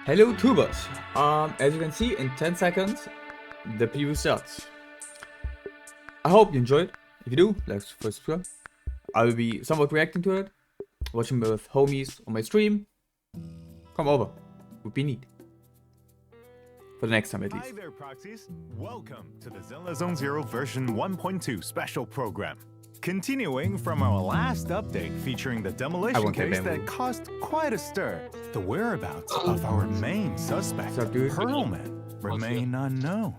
Hello tubers! As you can see, in 10 seconds, the preview starts. I hope you enjoyed. If you do, like first subscribe. I will be somewhat reacting to it, watching with homies on my stream. Come over, would be neat. For the next time at least. Hi there, proxies. Welcome to the Zenless Zone Zero version 1.2 special program. Continuing from our last update featuring the demolition case that caused quite a stir, the whereabouts of our main suspect, Programm, remain unknown.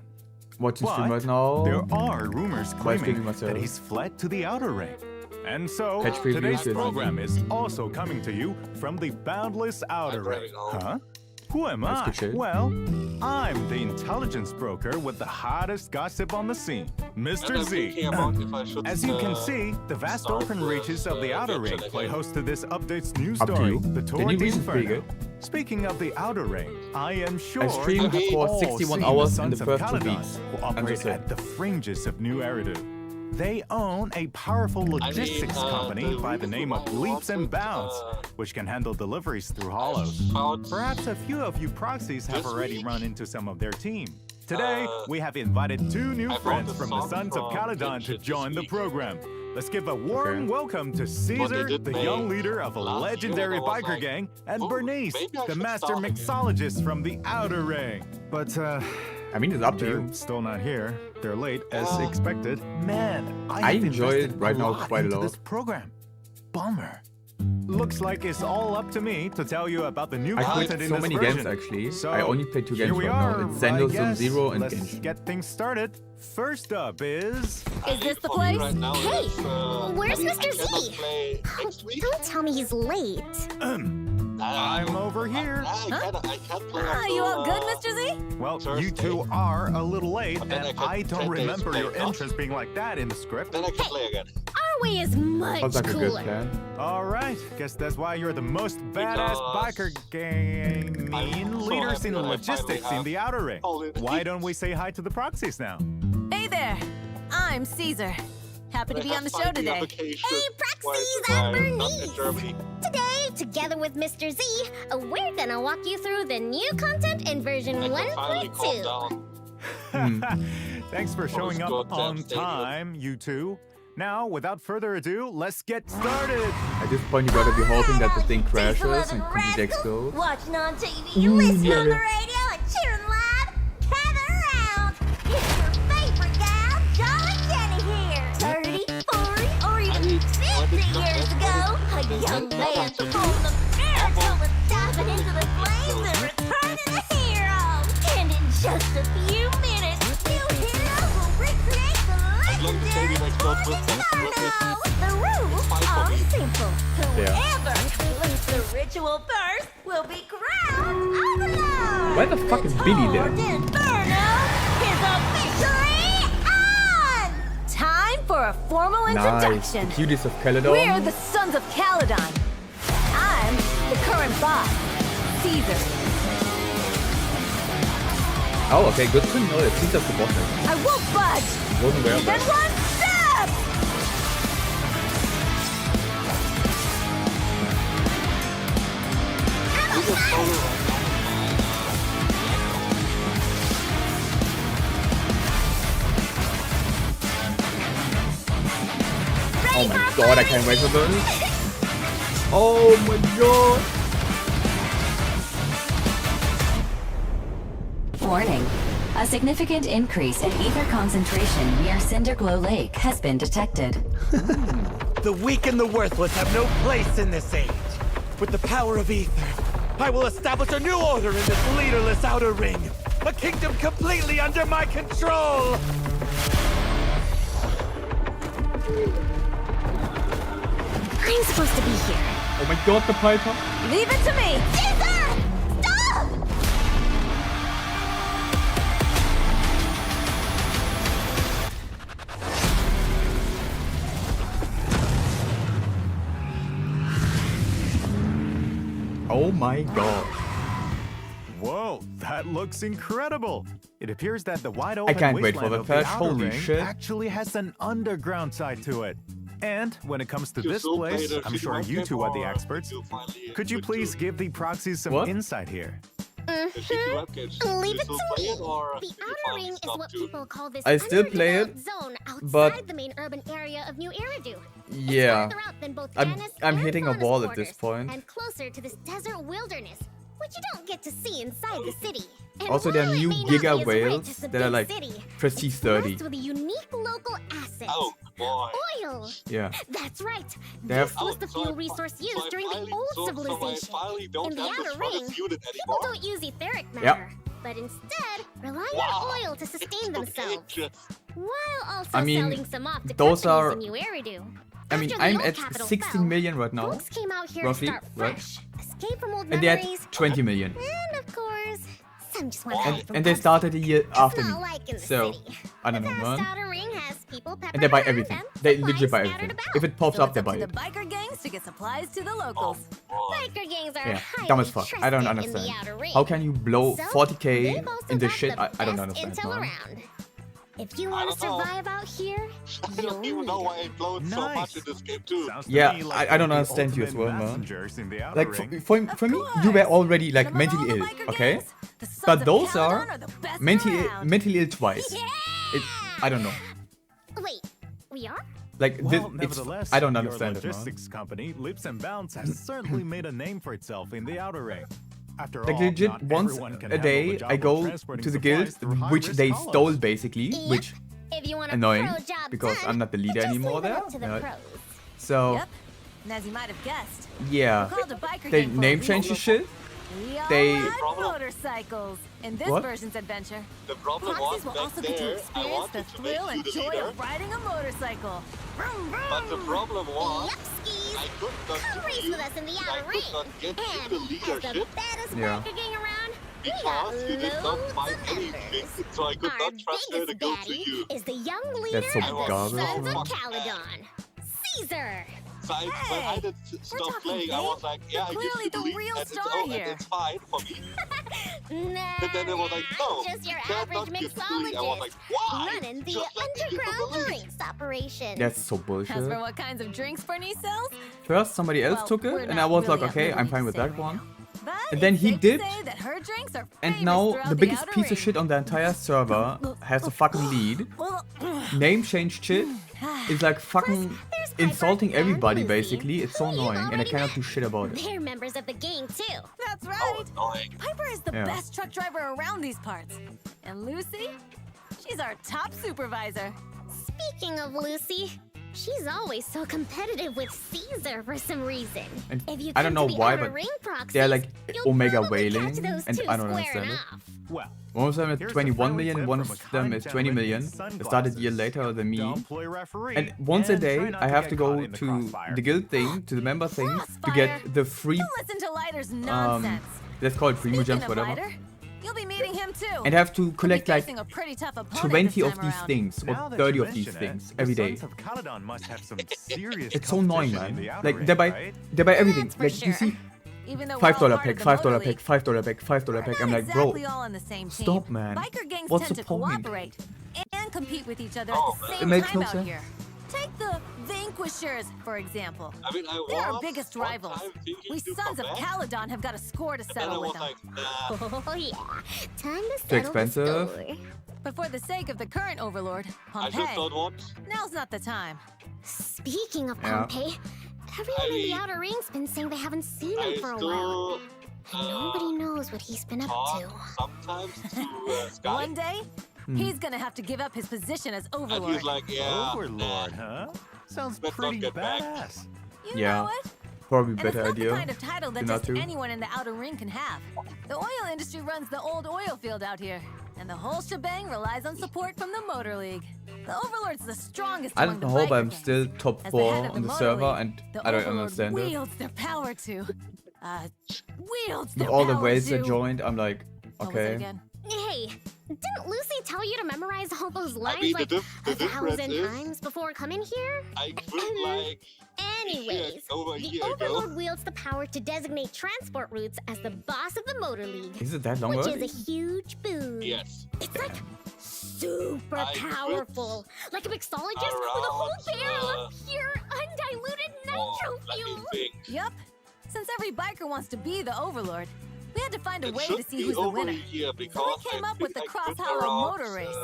Watching stream right now. There are rumors claiming that he's fled to the Outer Ring. And so, today's program is also coming to you from the boundless Outer Ring. Huh? Who am I? Well, I'm the intelligence broker with the hottest gossip on the scene, Mr. Z. As you can see, the vast open reaches of the Outer Ring play host to this update's new story, The Torrid Inferno. Speaking of the Outer Ring, I am sure I streamed for 61 hours in the first 2 weeks. Who operate at the fringes of New Eridu. They own a powerful logistics company by the name of Leaps and Bounds, which can handle deliveries through hollows. Perhaps a few of you proxies have already run into some of their team. Today, we have invited 2 new friends from the Sons of Caledon to join the program. Let's give a warm welcome to Caesar, the young leader of a legendary biker gang, and Burnice, the master mixologist from the Outer Ring. But, I mean, it's up to you. Still not here. They're late, as expected. Man, I enjoy it right now quite a lot. This program. Bummer. Looks like it's all up to me to tell you about the new content in this version. I played so many games actually. So, I only played 2 games right now. It's Zenless, Zero, and Let's get things started. First up is this the place? Hey, where's Mr. Z? Don't tell me he's late. I'm over here. Are you all good, Mr. Z? Well, you two are a little late, and I don't remember your entrance being like that in the script. Hey, our way is much cooler. All right, guess that's why you're the most badass biker gang leaders in logistics in the Outer Ring. Why don't we say hi to the proxies now? Hey there, I'm Caesar. Happy to be on the show today. Hey, proxies, I'm Burnice. Today, together with Mr. Z, we're gonna walk you through the new content in version 1.2. Thanks for showing up on time, you two. Now, without further ado, let's get started. At this point, you gotta be hoping that the thing crashes and completely explodes. Watching on TV, listening on the radio, and cheering live. Gather around. It's your favorite gal, Jolly Jenny here. 30, 40, or even 50 years ago, a young man performed the miracle of diving into the flames and returning a hero. And in just a few minutes, new hero will recreate the legendary Torrid Inferno. The rules are simple. Whoever completes the ritual first will be crowned Overlord. Why the fuck is Billy there? The Inferno is officially on! Time for a formal introduction. Nice. The cuties of Caledon. We're the Sons of Caledon. I'm the current boss, Caesar. Oh, okay, good to know that Caesar's the boss now. I won't budge. Wasn't aware of Even that. one step. Oh my god, I can't wait for this. Oh my god. Warning. A significant increase in ether concentration near Cinderglow Lake has been detected. The weak and the worthless have no place in this age. With the power of ether, I will establish a new order in this leaderless Outer Ring. A kingdom completely under my control! I'm supposed to be here. Oh my god, the Piper. Leave it to me. Caesar! Stop! Oh my god. Whoa, that looks incredible. It appears that the wide open can't wait for wasteland the of the patch, Outer holy Ring shit. actually has an underground side to it. And when it comes to this place, I'm sure you two are the experts. Could you please give the proxies some What? insight here? Leave it to me. The outer ring is what people call this I still play it, underdeveloped zone outside but- the main urban area of New Eridu. Yeah. It's farther out than both I'm Janice I'm and hitting a Fauna's wall at this quarters, point. and closer to this desert wilderness, which you don't get to see inside the city. And Also, there are while it new may not be Giga as rich whales as the that are big like city, prestige it's 30. blessed with a unique local asset. Oh boy. Oil. Yeah. That's right. They have- This was the fuel resource used during the old civilization. In the outer ring, people don't use etheric matter, but instead rely on oil to sustain themselves, while also I mean, selling some off to those companies are- in New Eridu. I mean, After the I'm old at capital 16 fell, million right now, folks came out here roughly, to start right? fresh, escape from old and they're memories, at 20 million. and of course, some just want to hide from And they customers. started a year after It's me. not like in the So, city. I don't know, The vast man. outer ring has people And they buy peppered everything. around and They supplies legit buy scattered everything. about. If it pops So up, it's they up buy to it. the biker gangs to get supplies to the locals. Biker gangs are Yeah, highly dumb as fuck. I don't trusted in the understand. outer ring. How can you blow So, 40k they've also in this got shit? the I don't best understand, intel man. around. If you want to don't know. survive out here, I don't even know why I blown so much Nice. in this game too. Sounds to Yeah, me like I don't the understand you as ultimate well, man. messengers in the outer Like, ring. for me, you were already like And among all mentally the ill, biker okay? gangs, the Sons But of those Caledon are the best mentally around. mentally ill twice. yeah! I don't know. Wait, we are? Like, Well, it's, nevertheless, I don't your understand it, man. logistics company, Leaps and Bounds, has certainly made a name for itself in the outer ring. After Like all, legit, not once everyone can a handle the day, job I of go transporting to the supplies guild, through which high-risk they hollows. stole basically, Yep. which If you want annoying, a pro job because done, I'm not the leader just anymore leave it there. up to the Yeah. pros. So Yep. And as you might have guessed, yeah, we're called a biker they gang for a name reason. changed the shit. We all They- ride Problem- motorcycles in this What? version's adventure. The problem was Proxies will back also get to there, I experience the wanted to make thrill you and the joy leader, of riding a motorcycle. Vroom, vroom. but the problem was Yep, skis. I could not Come race you, with us in the I outer could ring. not get you the And as the leadership baddest Yeah. biker gang around, we got because you did not loads find of anything, members. so I could Our not transfer the biggest guild to baddie you. is the young leader That's so of the garbage, Sons man. of Caledon, Caesar. So when I did stop talking playing, I fame. was like, yeah, I You're give clearly you the the lead, real and star and here. it's fine for me. Nah, And then it was like, no, I'm just your you cannot average give the lead. I was like, mixologist why? running the Just let me give them underground the lead. drinks operation. That's so As for bullshit. what kinds of drinks Burnice sells, First, somebody else well, took we're it, and not I was like, really at okay, I'm liberty fine to with say that right one. now. But And then it's he safe to did, say that her drinks are And famous now throughout the biggest outer piece of ring. shit on the entire server has a fucking lead. Name change shit is like fucking there's Piper insulting and everybody Lucy, basically. It's so who you've annoying, and I already cannot met. do shit about it. They're members of the gang too. That's Oh, right. annoying. Piper is the Yeah. best truck driver around these parts. And Lucy, she's our top supervisor. Speaking of Lucy, she's always so competitive with Caesar for some reason. And If you I don't come know to the why, outer but ring proxies, they're like you'll Omega probably catch whaling, those and two I don't squaring understand it. off. Well, One of them is here's a 21 friendly million, tip one from of a them kind is 20 million. gentleman They with started a year sunglasses. later than me. Don't play referee. And once a And day, try not I to have get to caught go in the to crossfire. the guild thing, to the member thing, to Crossfire. get the free, Don't listen to Lighter's nonsense. let's call it primo Speaking gems, of whatever. Lighter, you'll be meeting him too. And I have to He'll be collect like facing a pretty tough opponent 20 this of time these around. things, Now or that 30 you of these mention things it, every the day. Sons of Caledon must have some serious It's so annoying, competition in man. the outer Like ring, they buy, right? they buy everything. That's for Like you sure. see, Even though $5 we're all part pack, of the $5 Motor pack, League, $5 pack, $5 we're pack. not I'm like, exactly bro, all on the same team. stop, man. Biker gangs What's tend the to point? cooperate and compete with each other Oh, at the man. same It makes time no out sense. here. Take the Vanquishers, for example. I mean, I They're our was biggest one rivals. time thinking We to Sons come of back, Caledon have got a score to and then I settle was with them. like, nah. Oh yeah, time to Too settle expensive. the score. But for the sake of the current overlord, I just Pompeii, don't want. now's not the time. Speaking of Yeah. Pompeii, everyone in the I- outer ring's been saying they haven't seen I him for a while. still And nobody knows what he's been up talk to. sometimes to Sky, One day, he's gonna have to give up his position as and overlord. he's like, yeah, Overlord, huh? Sounds Let's not pretty get back. badass. You Yeah. know it? probably And better it's not idea. the kind of title that not just to. anyone in the outer ring can have. The oil industry runs the old oil field out here, and the whole shebang relies on support from the Motor League. The Overlord's the strongest I among don't the know, but biker I'm gangs. still top As the 4 head of on the the Motor server, League, and the I don't Overlord understand it. wields their power to, wields With their all the power whales to. that joined, I'm like, What was it okay. again? Hey, didn't Lucy tell you to memorize all those lines mean, the like the difference 1,000 is- times before coming here? I quit like Anyways, over a the year ago. Overlord wields the power to designate transport routes as the boss of the Motor League, Is it that long which already? is a huge boon. Yes. It's like super I quit powerful, like a mixologist with a whole around, barrel of pure, undiluted nitro Let me fuel. think. Yup. Since every biker wants to be the Overlord, We had to find a It way should to see be who's the over winner. a year So because we came I up with the think I Cross quit Hollow around, Motor Race.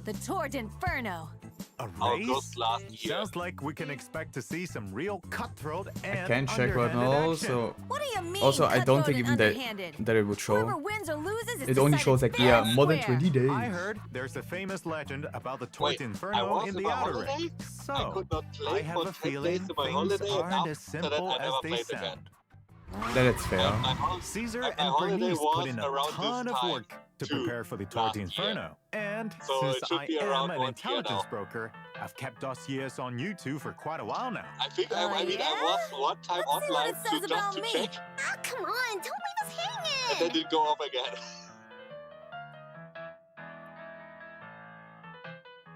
The Tour d'Inferno. A August race? last year. Sounds like we can expect to see some real cutthroat and I can check right underhanded now, action. so What do you mean? also I don't cutthroat think and even that underhanded? that it would Whoever show. wins or loses is It only decided shows like fair more than and 20 square. days. I heard there's a famous legend about the Tour Wait, I d'Inferno was in in the my outer holiday? ring. I So, could not I play have for a 10 feeling days in my things holiday and aren't as after that simple I as never they played sound. again. That it's fair. Caesar my and holiday Burnice was put in a around this ton of time work to too, prepare for the Tour last year. d'Inferno. And So since it should I be am around an 1 year intelligence now. broker, I've kept dossiers on you two for quite a while now. I think Oh, I mean yeah? I was one time Let's see what online it says to about just to me. check Oh, come on, don't leave us and then hanging. it go off again.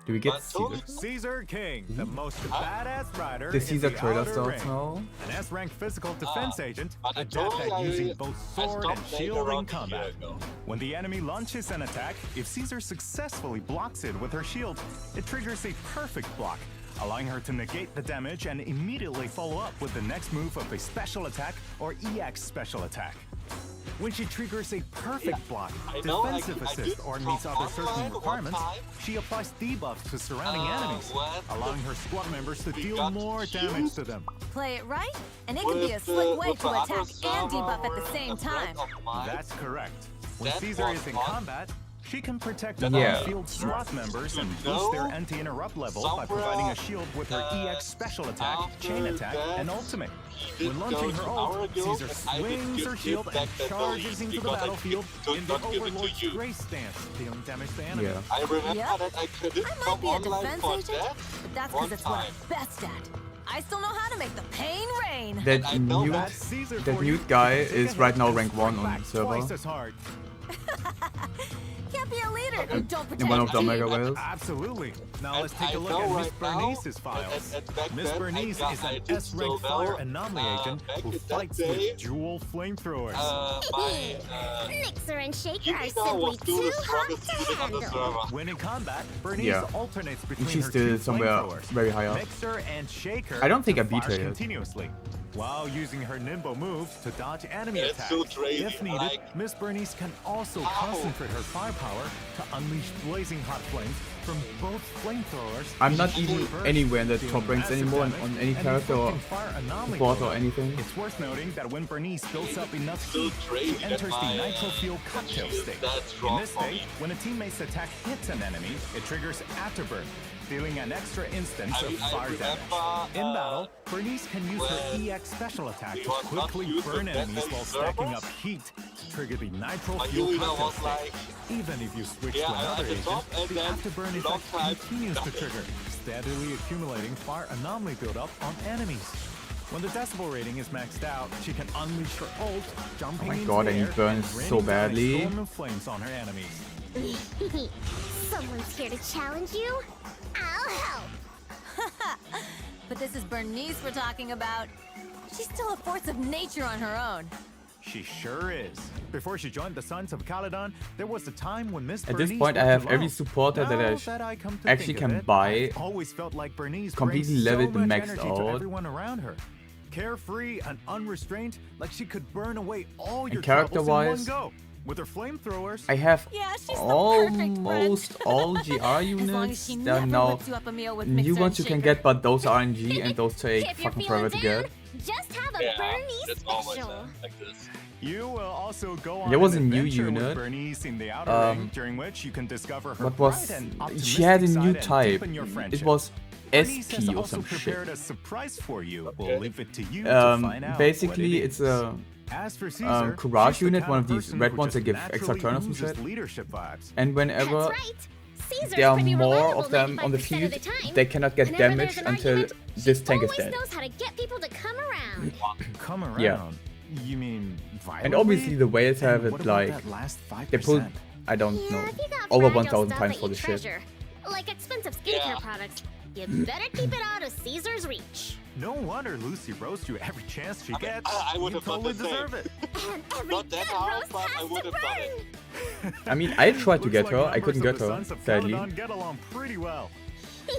Do we get But totally Caesar? Caesar King, the most badass rider The in Caesar the trailer outer stuff ring. now. An S-rank physical defense agent, but I adept totally at using I both sword and stopped playing shield in around a year combat. ago. When the enemy launches an attack, if Caesar successfully blocks it with her shield, it triggers a perfect block, allowing her to negate the damage and immediately follow up with the next move of a special attack or EX special attack. When she triggers a perfect block, I know, defensive I assist, did or some meets other certain online one requirements, time. she applies debuffs to surrounding enemies, what? allowing her squad members to We deal got more damage used. to them. Play it right, and it can be a With, slick way with to the attack other and debuff at the server, same a friend time. of mine, That's correct. When That Caesar was is in fun. combat, she can protect Yeah. field SWAT members and You boost their know, anti-interrupt level by somewhere, providing a shield with her EX special attack, chain after attack, that, and ultimate. he When did launching go her to ult, our guild, Caesar and I did swings her give shield back and that charges release into the because I battlefield could in the not give it to Overlord's you. grace stance, dealing damage to enemies. Yeah. I remember Yeah. that I couldn't I might come be a online defense for agent, that. but that's one because it's what time. I'm best at. I still know how to make the pain rain. That I know nude, That's Caesar that for you. nude guy Take a is hit right now and rank 1 strike on back the server. twice as hard. Can't be a leader if you don't protect In one of your the team. Mega Whales. Absolutely. Now And let's take I a look know at Miss right now, Burnice's files. and back Miss then, Burnice I is an did S-rank still fire know, anomaly agent back who in that fights day, with dual flamethrowers. my Mixer and Shaker you are know simply was still too the hot strongest to unit on the handle. server. When in combat, Burnice Yeah. alternates between And she's her still two somewhere flamethrowers, very high up. Mixer and Shaker. I don't think to I beat fire her yet. continuously, while using her nimble moves to dodge enemy It's attacks. so crazy, If needed, like- Miss Burnice can also How? concentrate her firepower to unleash blazing hot flames from both flamethrowers. I'm not each even burst, anywhere in the dealing top ranks massive anymore damage on any and character or inflicting fire anomaly bot or damage. anything. It's worth noting that when Burnice builds up enough So heat, crazy she enters that the my, nitro fuel cocktail shield state. that In strong this for state, me. when a teammate's attack hits an enemy, it triggers Afterburn, dealing an extra instance I of mean, I fire damage. remember, In battle, Burnice can use her when EX special attack we to was not quickly used burn to enemies that while many stacking servers. up heat to trigger the nitro My fuel unit cocktail was state. like, Even if you switch yeah, to another at the agent, top, and the then Afterburn long effect time, continues to nothing. trigger, steadily accumulating fire anomaly buildup on enemies. When the decibel rating is maxed out, she can unleash her ult, jumping my into god, the I need air Burn and so raining down a badly. storm of flames on her enemies. Someone's here to challenge you. I'll help. But this is Burnice we're talking about. She's still a force of nature on her own. She sure is. Before she joined the Sons of Caledon, there was a time when Miss At this Burnice point, I was have alone. every supporter that I Now come to actually think of can it, buy I've always felt like Burnice completely brings leveled so and much maxed energy to out. everyone around her. Carefree and unrestrained, like she could burn away all your And troubles in one character-wise, go. With her flamethrowers, I have Yeah, she's the perfect friend. almost all GR As long as units. she There are never now whips you up a meal with new Mixer ones and you can Shaker. get, but those are RNG and those take If you're fucking feeling forever to down, get. just have a yeah, Burnice it's always special. like this. you will also go on There was an a new adventure with unit, Bernice in the outer ring, during which you can discover her What was bright and she had a optimistic new side and type? deepen your It friendship. was Bernice has SP or also some shit. prepared a surprise for you. We'll Okay. leave it to you to find out. Basically, what it it's is. a As for Caesar, Courage she's the unit, kind one of of these person red who ones that just give extra naturally turn-offs and oozes shit. leadership vibes. and whenever That's right. Caesar's there are pretty more reliable of them on the 95% field, of the time. they cannot get Whenever damaged there's an until argument, this tank is always dead. knows how to get people to come around. Come around. Yeah. You mean violently? And obviously the whales have And it what about like that last 5%? they put I don't Yeah, know if you got over fragile 1,000 stuff times that for you the shit. treasure, like expensive skincare Yeah. products, you better keep it out of Caesar's reach. No wonder Lucy roasts you every chance she I mean, gets. I would You have done totally the same. deserve it. And every Not that good hard, roast but I has would to have done it. burn. I mean, I tried to Looks get like her, I members couldn't of get the her, Sons of sadly. Caledon get along pretty well.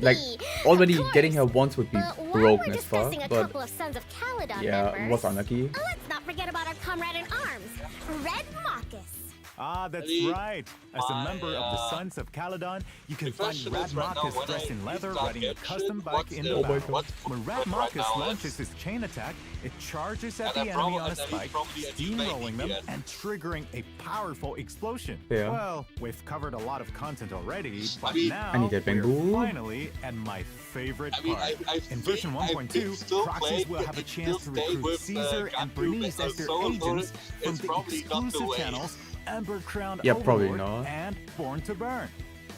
Like Of already getting course. her once would be But while broken we're as fuck, discussing a but couple of Sons of Caledon yeah, members, was unlucky. let's not forget about our comrade in arms, Red Marcus. Ah, that's Really? right. As a member of the Sons of Caledon, you can The find question Rad is right now, Marcus when dressed I in leather start riding a action, custom bike what's in the- the battle. what's When Rad right Marcus now is- launches his chain attack, it charges at And the I enemy on a and I spike, probably a steamrolling them DPS. and triggering a powerful explosion. Yeah. Well, we've covered a lot of content already, but mean- now I need that we're Bengal. finally at my favorite I mean, part. I've In version been 1.2, still proxies playing, will have a it chance to still stay recruit with, Caesar and Gaku Burnice as their solo agents mode. from It's the probably not the exclusive way. channels Ember Crown Yeah, probably Overlord not. and Born to Burn.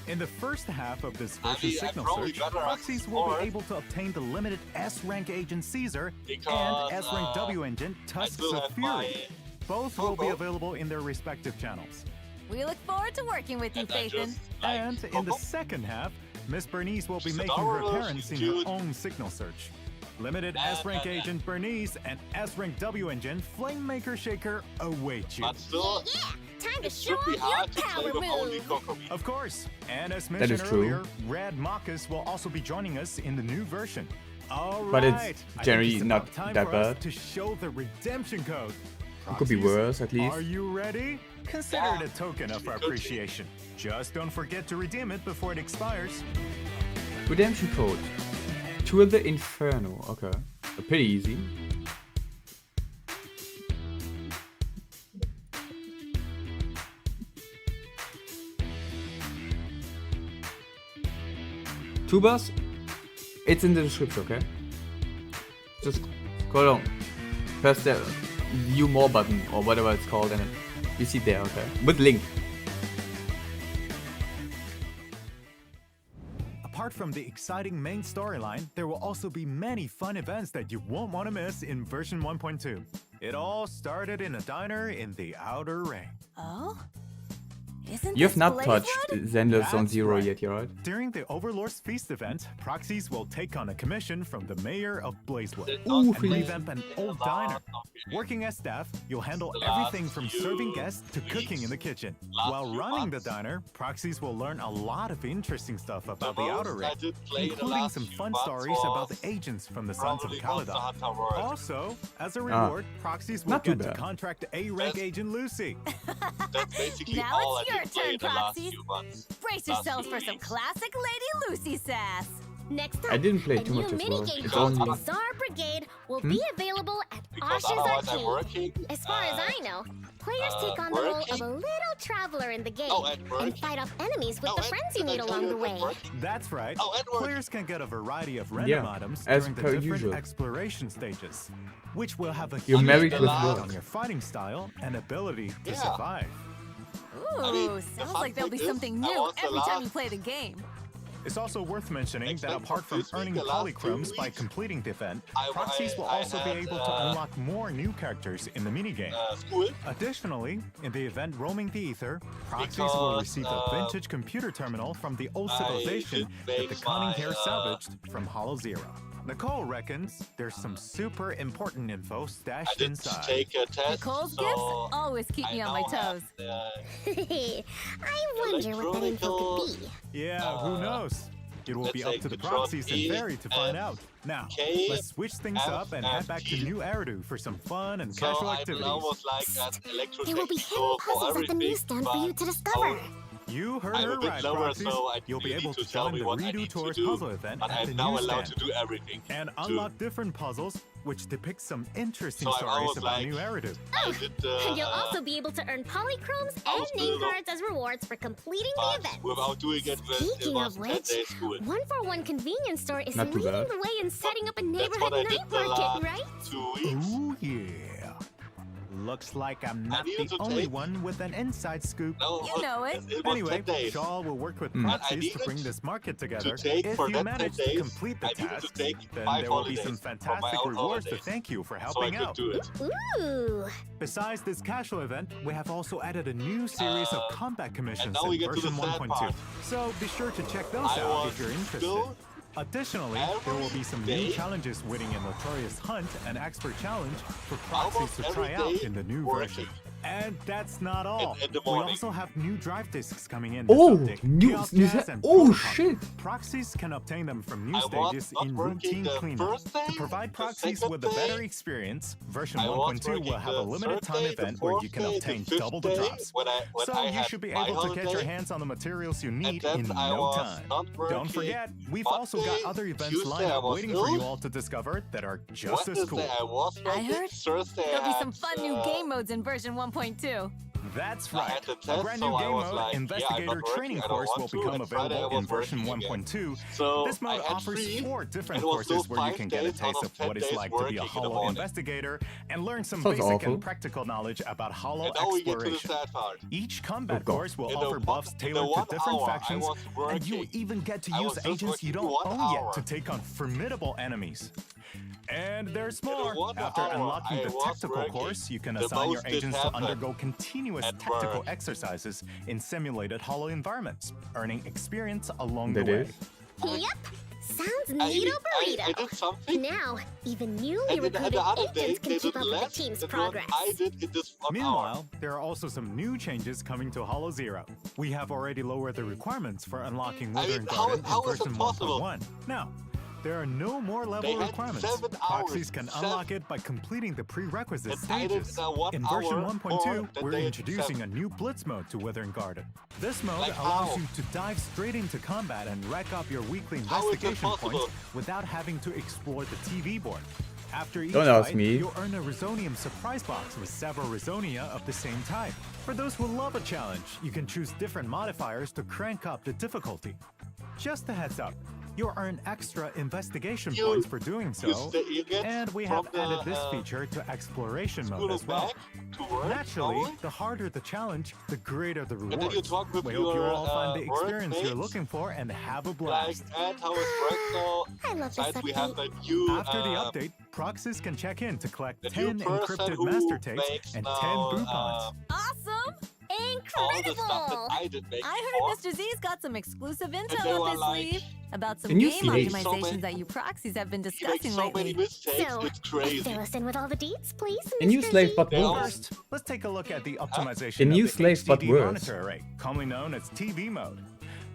In the first half of this I version mean, I signal probably search, got her proxies will more be able to obtain the limited S-rank agent Caesar Because, and S-rank W engine I Tusks still of have Fury. my Both will be Bobo. available in their respective channels. We look forward to working with you, and I Phaethon. just like And in the Bobo. second half, Miss Burnice will be She's making her adorable, appearance in she's her cute. own signal search. Limited And- S-rank and- agent Burnice and S-rank W engine Flamemaker Shaker await you. But still, Yeah, time to it show should be off your hard to play power with only move. Kokomi. Of course. And as That mentioned is true. earlier, Rad Marcus will also be joining us in the new version. All right. But it's I think generally it's not about time that for us bad. to show the redemption code. It could be Proxies, worse, at least. Are you ready? Consider Yeah. it a token of our Could be. appreciation. Just don't forget to redeem it before it expires. Redemption code. To the Inferno. Okay. Pretty easy. Tubas, it's in the description, okay? Just go along. Press the view more button or whatever it's called and you see there, okay? With link. Apart from the exciting main storyline, there will also be many fun events that you won't want to miss in version 1.2. It all started in a diner in the Outer Ring. Oh? Isn't You have this not Blazewood? touched Zenless on That's 0 right. yet, you're right? During the Overlord's Feast event, Proxies will take on a commission from the mayor of Blazewood Ooh, and revamp an old diner. Working as staff, you'll handle everything from serving guests to cooking in the kitchen. While running the diner, Proxies will learn a lot of interesting stuff about the Outer Ring, including some fun stories about the agents from the Sons of Caledon. Also, as a reward, Proxies will Not too get to bad. contract A-rank agent Lucy. That's basically Now all it's I your did play turn, in the last Proxies. few months. Brace Last yourselves few for some weeks. classic Lady Lucy sass. Next up, I didn't play a too new much as well. minigame It's called only- Bizarre Brigade will be available at Because Osh's otherwise I'm Arcade. working. As far as I know, players take on the role of working? a little traveler in the game Oh, at work? and fight off enemies with Oh, the and friends you did I meet tell along you the at way. work? That's right. Oh, Edward. Players can get a variety of random Yeah, items as during the per different usual. exploration stages, which will have a You're huge married with impact work. on your fighting style and ability to Yeah. survive. Ooh, mean, the sounds fun like there'll be thing is, something I new was the every time last- you play the game. It's also worth mentioning that Except apart for from this week, earning the last 2 polychromes by weeks, completing the event, I- Proxies will I also be had, able to unlock more new characters in the minigame. School. Additionally, in the event Roaming the Ether, Proxies will Because, receive a vintage computer terminal from the old I civilization did that the make Cunning my, Hair salvaged from Hollow Zero. Nicole reckons there's some super important info I stashed did inside. take a test. Nicole's so gifts always keep me I on my now have toes. I wonder what that info could be. Yeah, who knows? It will let's be up say to the Control Proxies and E Barry to find and out. Now, K, let's switch things F, up and and head back to T. New Eridu for some fun and So casual I'm activities. almost like an electrotech There will be hidden store for puzzles at the everything, newsstand for you to but discover. You heard I'm her a bit right, lower, Proxies. so I You'll be you able need to to tell join me the what I Redo need to Tours do, puzzle event but at the I'm now allowed newsstand to do everything. and too. unlock different puzzles which depict some interesting So I'm stories almost about like- New Eridu. I did, And you'll also be able to earn polychromes I and was name little, cards as rewards for completing the but event. without doing it when it Speaking was of 10 which, days school. 141 convenience store is Not too leading bad. the way in setting up a That's neighborhood what I night did the last market, right? 2 weeks. Ooh, yeah. Looks like I'm not needed the to only take- one with an inside scoop. No, You know it. It was Anyway, 10 days. Shaw will work with Mm. I Proxies to needed bring this market together. take If for you that 10 manage to days, complete the I needed to task, take then 5 there will be some holidays from my fantastic own rewards to holidays, thank you for so I helping could out. do it. Ooh. Besides this casual event, we have also added a new series of combat commissions now we in get to the version sad 1.2. part. So be sure to check those I out was if you're interested. still Additionally, there will be some day- new challenges winning a notorious hunt and expert challenge for Proxies Almost to every try out day in the new working. version. And that's not all. In the We morning. also have new drive discs coming in this Oh, update. new- Chaos new Gas set- and oh, Protocol. shit. Proxies can obtain them from new I was stages not in working routine the cleanup. first day, To provide the proxies second with a better day. experience, version I was 1.2 will working have a the limited third time day, the event where you fourth can day, the obtain fifth double the day, drops. when So I you had should be my able to get your holiday. hands on the materials you need then in I no was time. not Don't working forget, we've Monday, also got other events Tuesday lined I up was waiting ill. for you all to discover that are just as cool. Wednesday I was I working. heard Thursday There'll I be had, some fun new game modes in version 1.2. That's I right. had the A test, brand so new I game was mode, like, yeah, I'm Investigator not working, Training I don't Course, will want to, become and Friday I available in was version working again. 1.2. So This mode I had offers free. 4 different It was courses those where you 5 can get a days out taste of of what 10 it's days like to be working a in the Hollow morning. investigator and learn some Sounds basic awful. and practical knowledge about Hollow And now we get to the exploration. sad part. Each combat Oh, God. course will In the offer one- buffs in the tailored to 1 different hour I factions, was and you'll working. even get to I use was just agents you working don't 1 own yet hour. to take on formidable enemies. And there's the more. 1 After hour unlocking I the was tactical working, course, you can the assign your most did agents to happen undergo continuous at tactical work. exercises in simulated Hollow environments, earning experience along That the way. is. Yep. Sounds I neato I did burrito. something. Now, even newly And then recruited the other day agents can they keep did up with less the team's than what progress. I did in this 1 hour. Meanwhile, there are also some new changes coming to Hollow Zero. We have already lowered the requirements for unlocking I mean, Withering how- Garden how in is it version possible? 1.1. Now, there are no more level They had requirements. 7 Proxies hours, can 7. unlock it by completing the prerequisite And I did, stages. 1 In version hour 1.2, more than we're they had introducing 7. a new Blitz mode to Withering Garden. This mode Like allows how? you to dive straight into combat and rack up your weekly How is it investigation possible? points without having to explore the TV board. After each Don't ask fight, me. you'll earn a Resonium surprise box with several Resonia of the same type. For those who love a challenge, you can choose different modifiers to crank up the difficulty. Just a heads up, you'll earn extra investigation You- points for doing so, you get and we from have added this the, feature to exploration mode school as well. back to work, Naturally, normally. the harder the challenge, the greater the then you rewards. talk with We hope you your, all find the experience you're workmates, looking for and have a like, blast. and how it works now. I love this Besides, we have update. the new, After the update, Proxies can check in to collect the 10 new person encrypted who master tapes makes and 10 now, Boopons. Awesome! all the stuff that Incredible! I did make I before. heard Mr. Z's got some exclusive they intel were up his like, sleeve about some Can you game sleep? So optimizations many- that you proxies have been He makes discussing so many lately. mistakes, So, it's crazy. fill us in with all the deets, please, A new Mr. slave Z. but Now- worse. First, let's take a look at the optimization A new of the slave, but HDD worse. monitor array, commonly known as TV mode.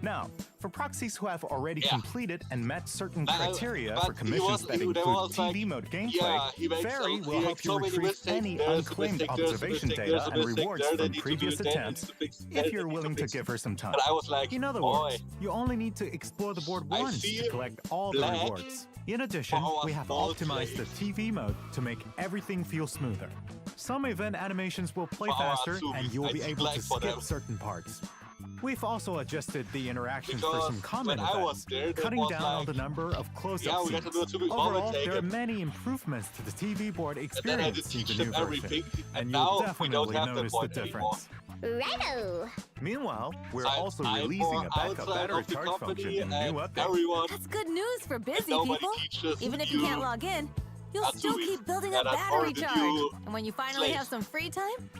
Now, for proxies who have already Yeah. completed and met certain But- criteria but for he commissions was- that he- include there was TV like, mode gameplay, yeah, he makes Fairy so- will he help makes you so many retrieve mistakes. any There's a unclaimed mistake, there's a observation mistake, data there's a and mistake, rewards there they from need to do previous it, there they attempts need to fix, there if they you're need willing to fix. give her some time. And I was like, In other boy, words, you only need to explore the board I once to see collect all the black rewards. In addition, for our we have small optimized the slaves. TV mode to make everything feel smoother. Some event animations will play For our faster, and Azubis, you'll I be see able black to for skip them. certain parts. We've also adjusted the interactions for Because some combat when I was events, there, there cutting was down on like, the number of close-up yeah, we scenes. got to do it to be Overall, there are commentated. many improvements to the TV board And then I had to experience in teach the them new version, everything, and and you'll now we don't definitely have that notice the point anymore. difference. Righto! Meanwhile, we're I- also I'm releasing more a backup outside battery of the charge function company in the new and update. everyone, That's good news for busy nobody people. teaches Even if you can't you log in, you'll Azubis, still keep building up and I'm battery already charge. new And when you finally have slaves. some free time,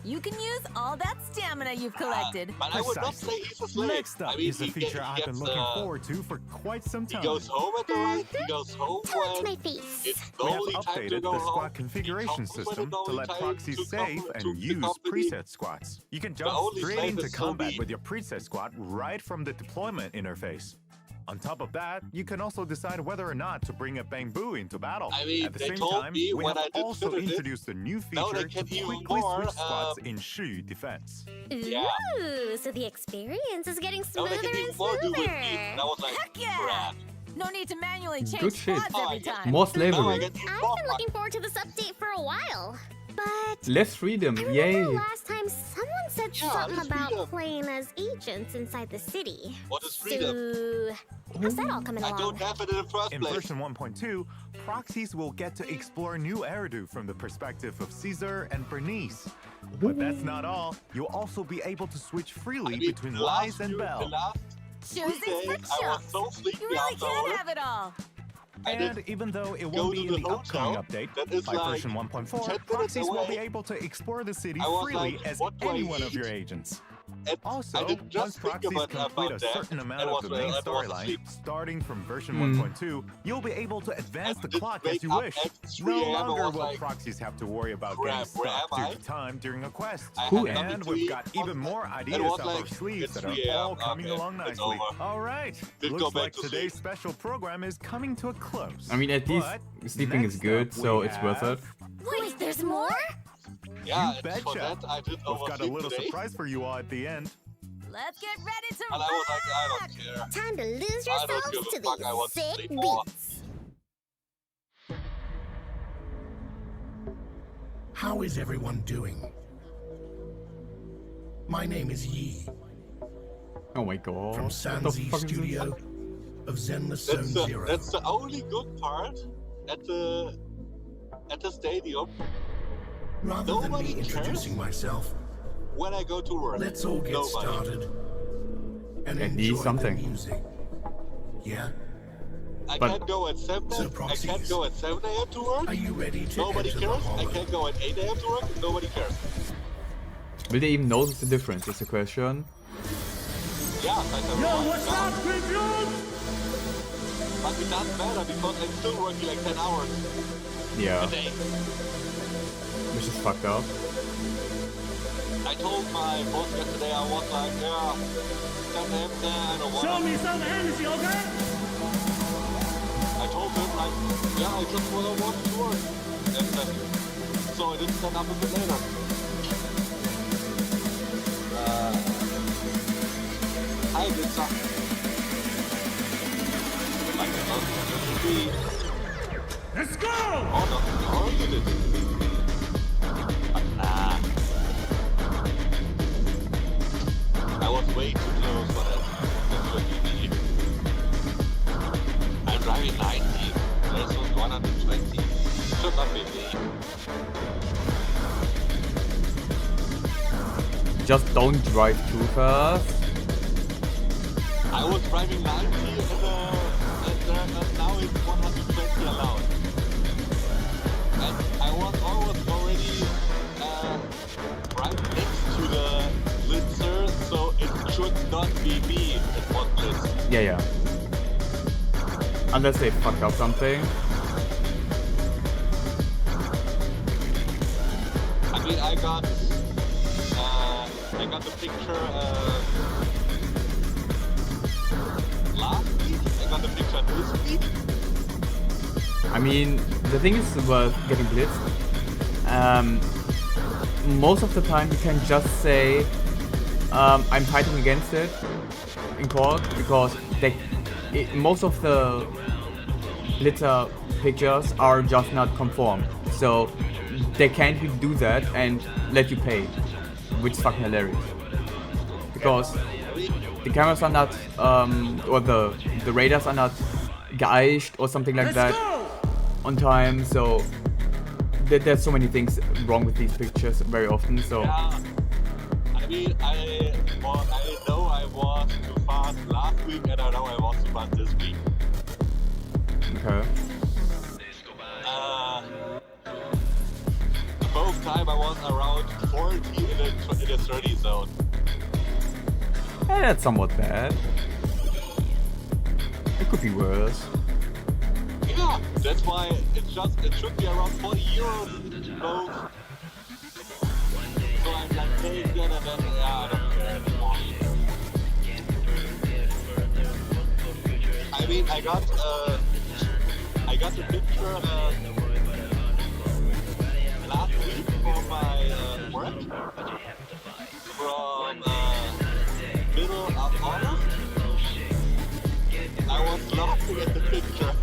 you can use all that stamina you've collected. But I would not Precisely. say he's a slave. Next up I mean, is a he feature get- I've he been gets, looking forward to for quite some He time. goes home at the right. He goes home Tell it to my when face. it's the We have only time to updated go the home. squad He configuration comes when system the to only let time proxies to save come and to the use company. preset squads. You can The jump only straight slave into is so combat mean. with your preset squad right from the deployment interface. On top of that, you can also decide whether or not to bring a Bamboo into battle. I mean, At the they same told time, me we when have I did also finish it, introduced a new now they feature can to even quickly more, switch squads in Shu defense. Yeah. Ooh, so the experience is getting Now smoother they can and even more do with me. smoother. And I was like, Heck yeah! crap. No need to manually change Good shit. squads Oh, every I get- time. More Now I slavery. get even I've more been looking forward to this update for a while. But Less freedom. I Yay. remember last time someone said Yeah, something let's about freedom. playing as agents inside the city. What is freedom? So, how's that all coming I along? don't have it in the first In place. version 1.2, proxies will get to explore new Eridu from the perspective of Caesar and Burnice. But that's not all. You'll also be able to switch freely I mean, between the Lies last and few- Bell. The last Choosing 3 for days, I was chunks. so sleepy You really after can work. have it all. I And did even though it go won't to be the in the upcoming hotel update, that is by like version 1.4, 10 minutes proxies will be away. able to explore the city I was freely like, as what do I any one of eat? your agents. And Also, I did once just think proxies about complete a that, certain amount and of the main I was storyline, asleep. starting from version Hmm. 1.2, you'll be able to advance I the did clock wake as you up wish. at 3 No a.m. longer was will like, proxies have to worry about crap, getting where stuck am due I? to time during a quest. I Who had am- nothing And to we've eat. got even more It ideas was up like, our sleeves it's that are 3 a.m. all coming Okay, along it's nicely. over. All right, Didn't looks go back like to today's sleep. special program is coming to a close. I mean, at least But sleeping is next good, up so we it's worth it. Wait, there's more? Yeah, You and for betcha. that I did We've got a oversleep little today. surprise for you all at the end. Let's get ready to And I was like, I rock! don't care. Time to lose I don't yourselves give a to fuck, I want these to sick sleep more. beats. How is everyone doing? My name is Yi, Oh my god. from What the Sanzi fuck is this? Studio of Zenless Zone That's Zero. that's the only good part at the stadium Rather than nobody me cares. introducing myself, when I go to work. let's all get Nobody. started and At least enjoy something. the music. Yeah? I But- can't go at 7 So I can't proxies. go at 7 a.m. to work. Are you ready to Nobody enter the cares. I hollow? can't go at 8 a.m. to work. Nobody cares. Will they even notice the difference? Is the question. Yeah, what's up, but it doesn't matter because I'm still working like 10 hours Yeah, a day. which is fucked up. I told my boss yesterday, I was like, yeah, 10 a.m. I don't want. Show me some energy, okay? I told him like, yeah, I just want to work. And so I didn't stand up a bit later. I did something. Like, let's go! Oh, no, oh, you did. But nah. I was way too close for that. That should be me. I'm driving 90. There's 120. Should not be me. Just don't drive too fast. I was driving 90 and now it's 120 allowed. And I was almost already right next to the blitzer, so it should not be me that was blitzed. Yeah. Unless they fuck up something. I mean, I got the picture last week. I got the picture this week. I mean, the thing is about getting blitzed. Most of the time you can just say, I'm fighting against it in court because most of the blitzer pictures are just not conform. So they can't really do that and let you pay, which is fucking hilarious. Because the cameras are not, or the radars are not geeicht or something like that on time, so there's so many things wrong with these pictures very often, so Yeah. I mean, I know I was too fast last week, and I know I was too fast this week. okay. Both time I was around 40 in a 30 zone. That's somewhat bad. It could be worse. Yeah, that's why it should be around 40 euros both. So I'm like paying that and then, yeah, I don't care anymore. I mean, I got the picture last week for my work from middle of August. I was laughing at the picture.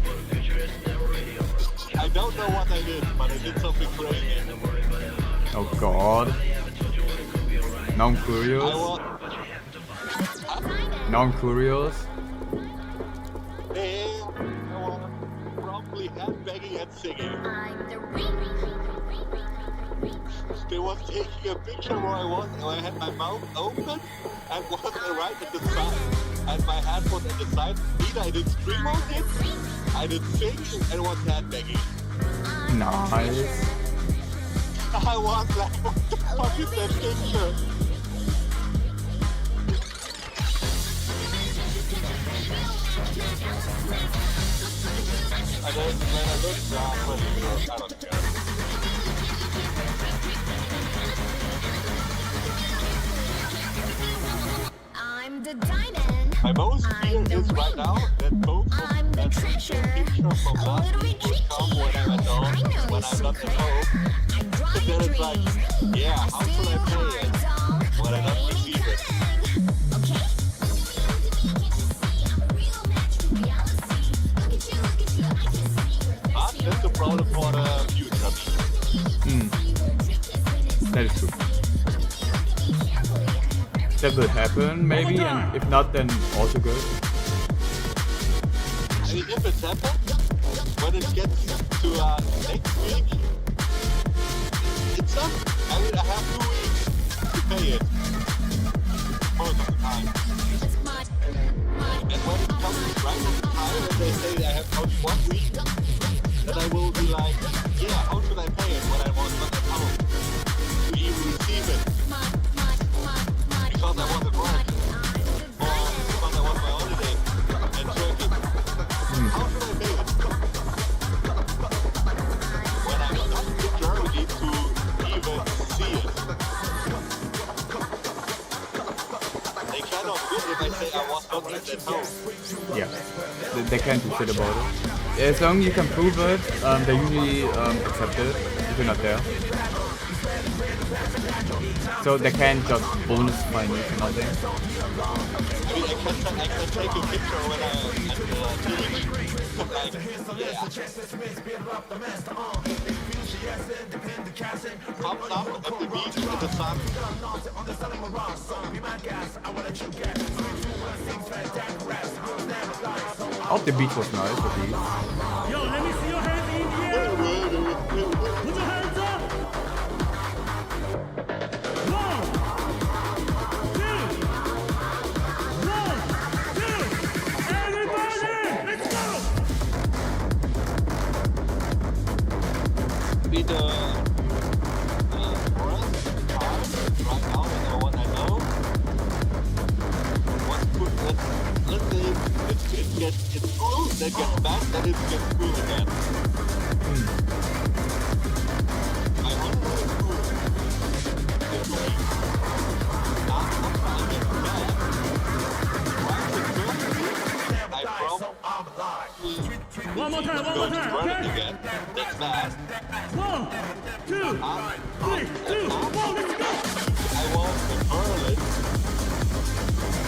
I don't know what I did, but I did something crazy. Oh god. Now I'm curious. Now I'm curious. Hey, I was probably headbanging and singing. I'm the They was taking a picture where I had my mouth open and was right at the side. And my hand was at the side. Neither I did scream on it, I did sing, and was headbanging. Nice. I was like, what the fuck is that picture? diamonds are pretty good. I don't care. I'm the diamond. My most fear I'm the is right ring. now that both I'm the that treasure. picture from A last little week bit will come when I'm at tricky. home, I know when your I'm not at secret. home. I draw But your then it's like, dreams. yeah, how should I pay it when I don't receive it? Okay? But that's the problem for the future. That is true. That will happen, maybe, and if not, then also good. I mean, if it happens, when it gets to next week, it's up. I mean, I have 2 weeks to pay it. Most of the time. And when it comes right at the time and they say I have only 1 week, then I will be like, yeah, how should I pay it when I was not at home to even receive it? Because I was at work. Or because I was on my holiday in Turkey. How should I pay it? When I'm not in Germany to even see it. They cannot win if I say I was not at home. Yeah, they can't do shit about it. As long as you can prove it, they usually accept it if you're not there. So they can't just bonus fine you for nothing. I mean, I can take a picture when I'm at the beach. Like, yeah. Thumbs up at the beach in the sun. I hope the beach was nice at least. Yo, let me see your hands in the air. Put your hands up. 1, 2. 1, 2. Everybody, let's go. Be the worst part right now is the one I know. What's good? Let's say it's cool, then gets bad, then it gets cool again. My holiday is cool. In 2 weeks. After I get bad, right the first week, I probably One more time, run it okay? again. That's bad. 1, 2, 3, 2, 1, let's go. I was in Berlin.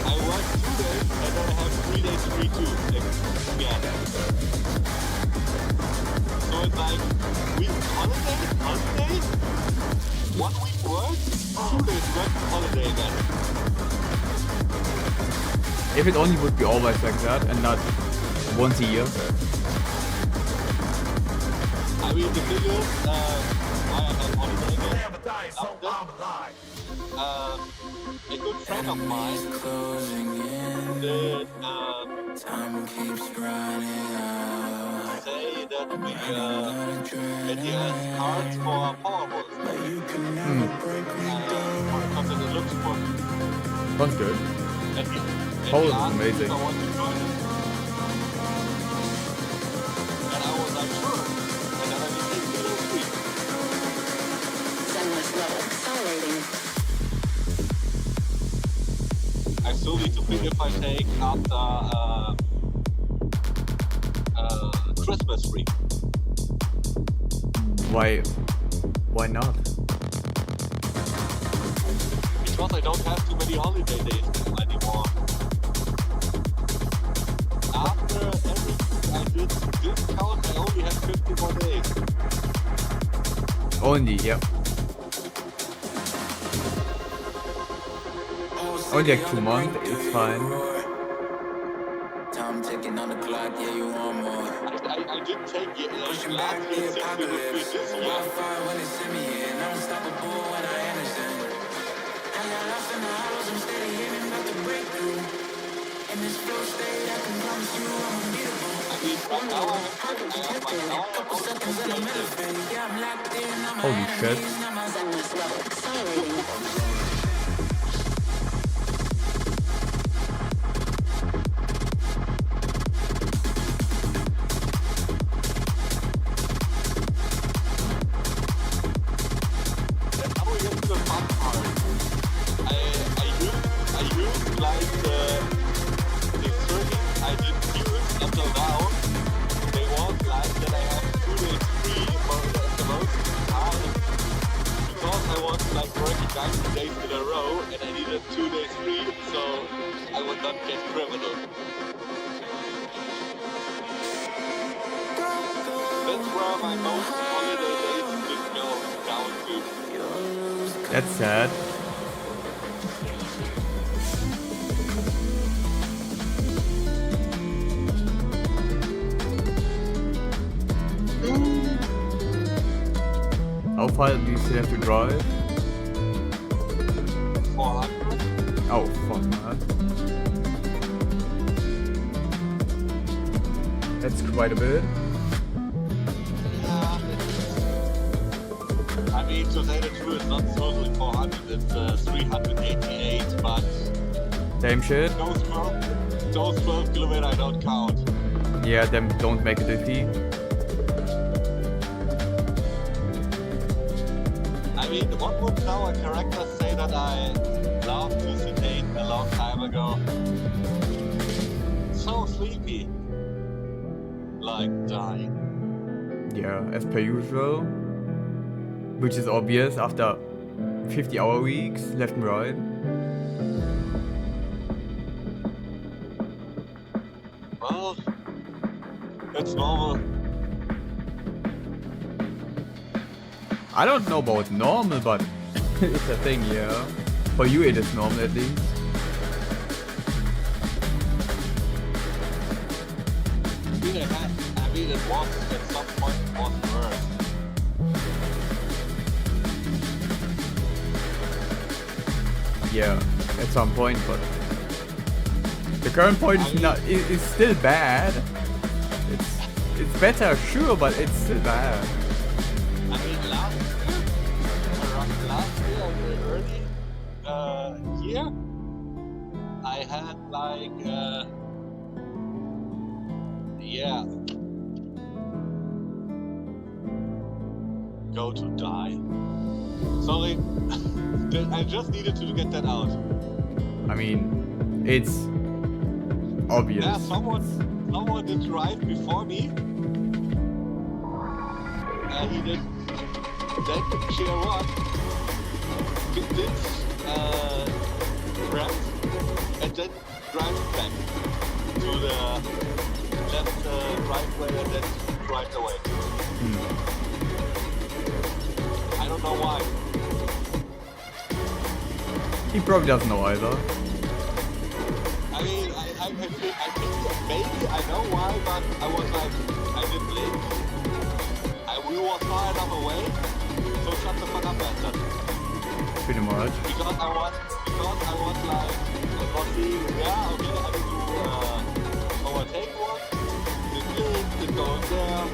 I work 2 days and then I have 3 days free too again. So it's like week holiday, 1 week work, 2 days work, holiday again. If it only would be always like that and not once a year. I mean the thing is, why I have holiday again. A good friend of mine did Time keeps running out. say that we get the cards for Powerful. But you can never break me down. Something that looks for. Sounds good. And Power he is asked me amazing. if I want to join it. And I was like, sure. And then I became middle week. Zenless level accelerating. I still need to think if I take after Christmas free. Why not? Because I don't have too many holiday days anymore. After everything I did discount, I only have 50 more days. Only, yeah. Only like 2 months, it's fine. Time ticking on the clock, yeah, you want more. I did take it Pushing last back year the 6 minutes apocalypse. this year. Wi-Fi when they send me in. Unstoppable when I understand. I got lost in the hollows, I'm steady aiming not to break through. In this flow state, I can promise you I'm unbeatable. I mean, right now I have Couple seconds and I'm elevated. Yeah, I'm locked in on my Holy shit. enemies, not my Zenless level accelerating. like the 30 I didn't use until now. They want like that I have 2 days free for the most time. Because I was like working 90 days in a row and I needed 2 days free, so I would not get criminal. That's where my most holiday days did go down to. That's sad. How far do you still have to drive? 400? Oh, fuck, man. That's quite a bit. Yeah, I mean, to say the truth, it's not totally 400, it's 388, but Same shit. those 12 kilometers I don't count. Yeah, them don't make it easy. I mean, what would now a character say that I loved to sedate a long time ago? So sleepy. Like dying. Yeah, as per usual. Which is obvious after 50-hour weeks, left and right. Well, it's normal. I don't know about normal, but it's a thing, yeah. For you it is normal at least. I mean, it was at some point it was worse. Yeah, at some point, but the current point is not. It's still bad. It's better, sure, but it's still bad. I mean, last year, the early year, I had like, yeah, go to die. Sorry, I just needed to get that out. I mean, it's obvious. Yeah, someone did drive before me. He did that share one. Did ramp and then drive back to the left driveway and then drive away. I don't know why. He probably doesn't know either. I mean, I think maybe I know why, but I was like, I didn't blink. We were far enough away, so shut the fuck up, bastard. Pretty much. Because I was like, I was seeing, yeah, okay, I need to overtake one, did go there,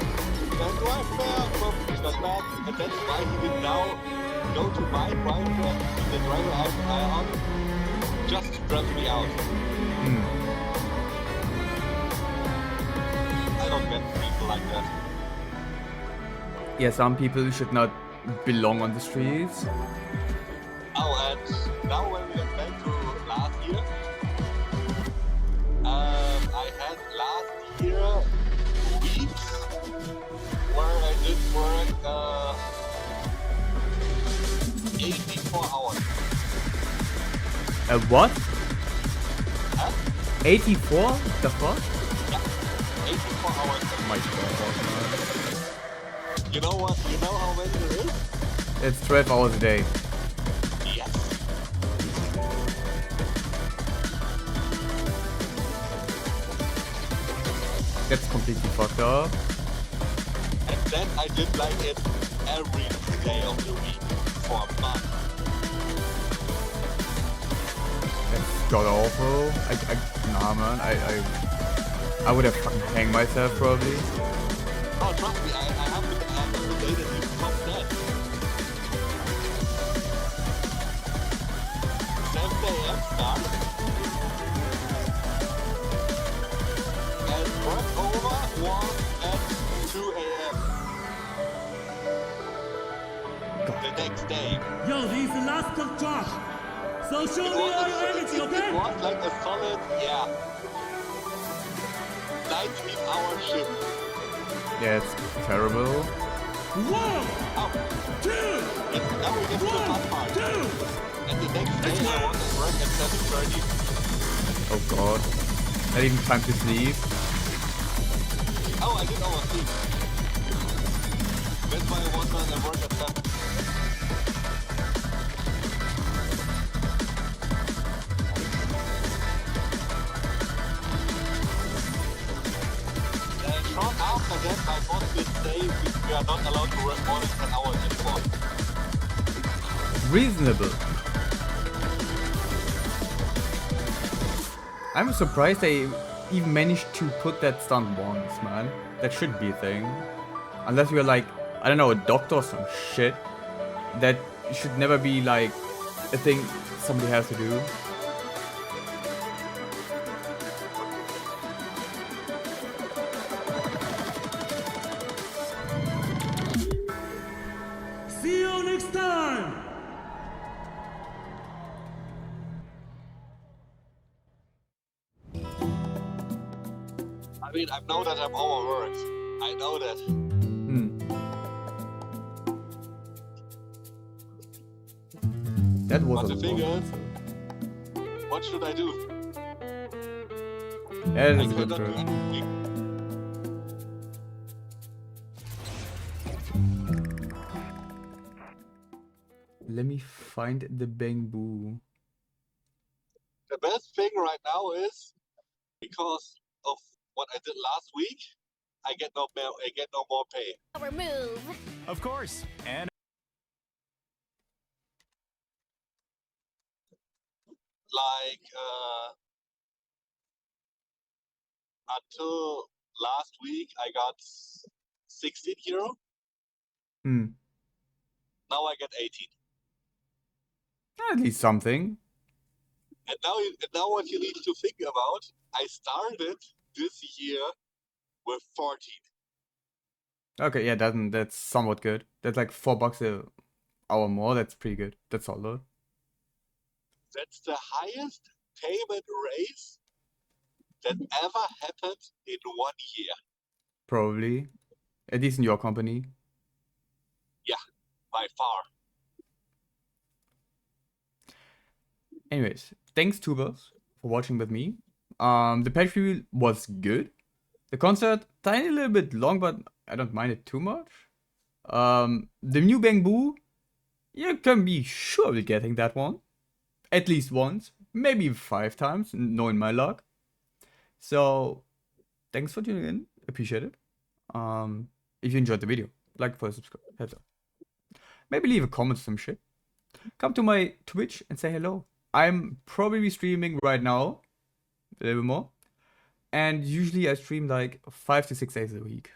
then drive there, got back, and that's why he did now go to my driveway, the driver I have eye on, just to drive me out. I don't get people like that. Yeah, some people should not belong on the streets. Oh, and now when we get back to last year, I had last year weeks where I did work 84 hours. What? Huh? 84? The fuck? Yeah, 84 hours. Oh my god, man. You know what? You know how many there is? It's 12 hours a day. Yes. That's completely fucked up. And then I did like it every day of the week for a month. That's god awful. Nah, man. I would have fucking hanged myself probably. Oh, trust me, I have the data to top that. 7 a.m. start. And work over was at 2 a.m. The next day. Yo, this is the last job. So show me all your energy, It okay? was like a a solid, 19-hour shift. Yeah, it's terrible. 1, 2, And now we get to the fun part. And the next day I was at work at 7:30. Oh god. Not even time to sleep. Oh, I didn't oversleep. That's why I was not at work at 7. And short after that, my boss did say we are not allowed to work more than 10 hours anymore. Reasonable. I'm surprised they even managed to put that stunt once, man. That should be a thing. Unless you're like, I don't know, a doctor or some shit. That should never be like a thing somebody has to do. See you next time! I mean, I know that I'm overworked. I know that. That was But a the thing long is, what should I do? Yeah, I that's a good cannot do turn. anything. Let me find the bamboo. The best thing right now is because of what I did last week, I get no more pay. Remove. Of course. And Like until last week, I got 16 euro. Hmm. Now I get 18. At least something. And now what you need to think about, I started this year with 14. Okay, yeah, that's somewhat good. That's like $4 a hour more. That's pretty good. That's solid. That's the highest payment raise that ever happened in 1 year. Probably. At least in your company. Yeah, by far. Anyways, thanks Tubers for watching with me. The patch review was good. The concert, tiny little bit long, but I don't mind it too much. The new bamboo, you can be surely getting that one. At least once, maybe 5 times, knowing my luck. So, thanks for tuning in. Appreciate it. If you enjoyed the video, like, follow, subscribe, heads up. Maybe leave a comment or some shit. Come to my Twitch and say hello. I'm probably streaming right now, a little bit more. And usually I stream like 5 to 6 days a week.